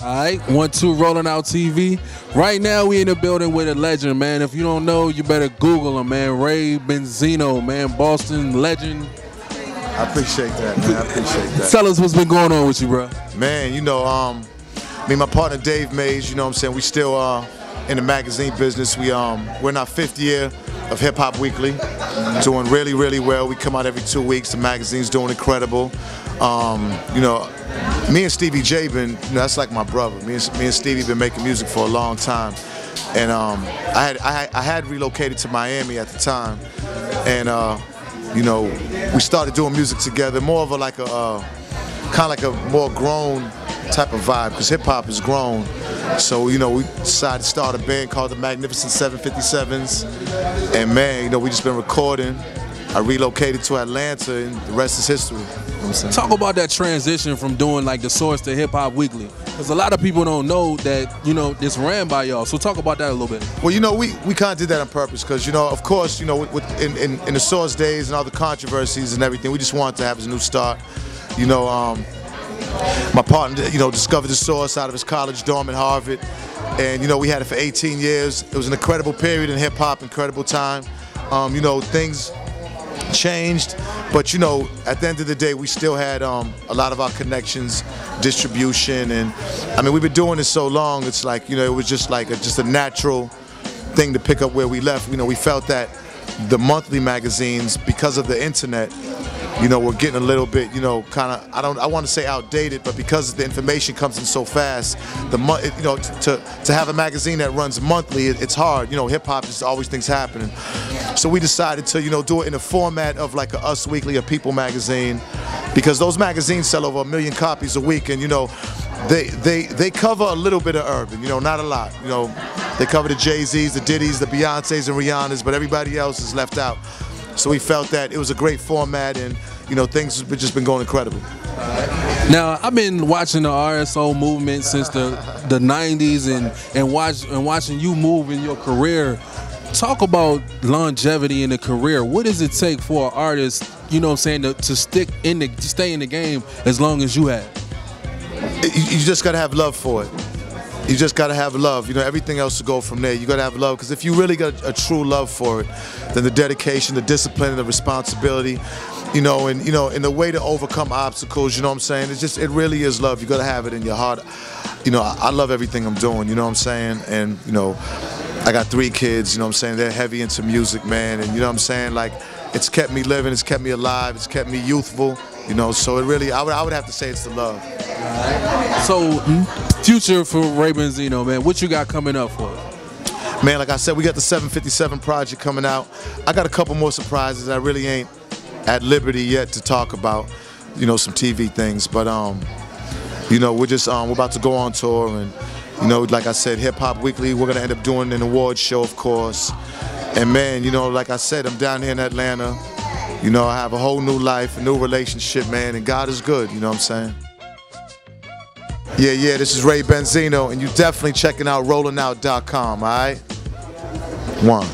All right, 1-2 Rolling Out TV. Right now we in the building with a legend, man. If you don't know, you better Google him, man. Ray Benzino, man, Boston legend. I appreciate that, man. I appreciate that. Tell us what's been going on with you, bro. Man, you know, me and my partner Dave Mays, you know what I'm saying, we still in the magazine business. We're in our 5th year of Hip Hop Weekly, doing really, really well. We come out every 2 weeks. The magazine's doing incredible. You know, me and Stevie J that's like my brother. Me and Stevie been making music for a long time, and I had relocated to Miami at the time, and you know, we started doing music together, more of a kind of like a more grown type of vibe, because hip hop has grown. So, you know, we decided to start a band called the Magnificent 757s, and man, you know, we just been recording. I relocated to Atlanta, and the rest is history. You know what I'm saying? Talk about that transition from doing like the Source to Hip Hop Weekly, because a lot of people don't know that, you know, it's ran by y'all. So talk about that a little bit. Well, you know, we kind of did that on purpose, because, you know, of course, you know, in the Source days and all the controversies and everything, we just wanted to have a new start. You know, my partner, you know, discovered the Source out of his college dorm at Harvard, and you know, we had it for 18 years. It was an incredible period in hip hop, incredible time. You know, things changed, but you know, at the end of the day, we still had a lot of our connections, distribution, and I mean, we've been doing this so long. It's like, you know, it was just like a natural thing to pick up where we left. You know, we felt that the monthly magazines, because of the internet, you know, we're getting a little bit, you know, kind of, I want to say outdated, but because the information comes in so fast, you know, to have a magazine that runs monthly, it's hard. You know, hip hop, just always things happening. So we decided to, you know, do it in the format of like a Us Weekly, a People magazine, because those magazines sell over 1 million copies a week, and you know, they cover a little bit of urban, you know, not a lot. You know, they cover the Jay-Z's, the Diddy's, the Beyoncé's, and Rihanna's, but everybody else is left out. So we felt that it was a great format, and you know, things have just been going incredible. Now, I've been watching the RSO movement since the 90s, and watching you move in your career. Talk about longevity in a career. What does it take for an artist, you know what I'm saying, to stay in the game as long as you have? You just gotta have love for it. You just gotta have love. You know, everything else will go from there. You gotta have love, because if you really got a true love for it, then the dedication, the discipline, and the responsibility, you know, and the way to overcome obstacles, you know what I'm saying? It really is love. You gotta have it in your heart. You know, I love everything I'm doing, you know what I'm saying? And, you know, I got 3 kids, you know what I'm saying? They're heavy into music, man, and you know what I'm saying? Like, it's kept me living, it's kept me alive, it's kept me youthful, you know, so it really, I would have to say it's the love. So, future for Ray Benzino, man, what you got coming up for it? Man, like I said, we got the 757 project coming out. I got a couple more surprises I really ain't at liberty yet to talk about, you know, some TV things, but you know, we're about to go on tour, and you know, like I said, Hip Hop Weekly, we're gonna end up doing an awards show, of course. And man, you know, like I said, I'm down here in Atlanta. You know, I have a whole new life, a new relationship, man, and God is good, you know what I'm saying? Yeah, this is Ray Benzino, and you're definitely checking out rollingout.com, all right? 1.